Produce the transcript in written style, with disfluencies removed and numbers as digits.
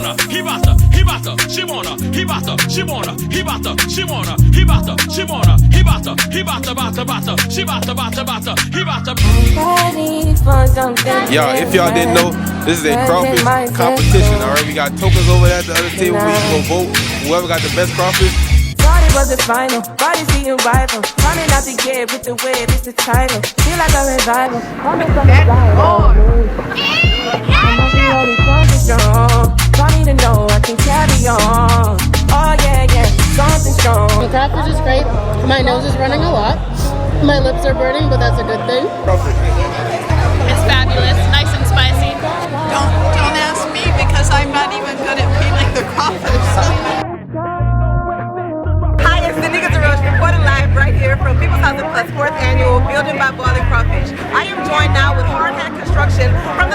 wanna, he bout to, he bout to, she wanna, he bout to, she wanna, he bout to, she wanna, he bout to, she wanna, he bout to, he bout to, she bout to, he bout to. Y'all, if y'all didn't know, this is a crawfish competition, alright? We got tokens over there at the other table where you can go vote. Whoever got the best crawfish. Party was the final, body's the arrival. Coming out the gate with the wave, it's the title. Feel like a revival. Coming from the rival. Don't need to know, I can carry on. Oh yeah, yeah, something strong. The crawfish is great. My nose is running a lot. My lips are burning, but that's a good thing. It's fabulous, nice and spicy. Don't ask me because I'm not even good at peeling the crawfish. Hi, it's the Niggas Roach reporting live right here from People's House of Plus 4th Annual Building by Boiling Crawfish. I am joined now with Hard Hat Construction from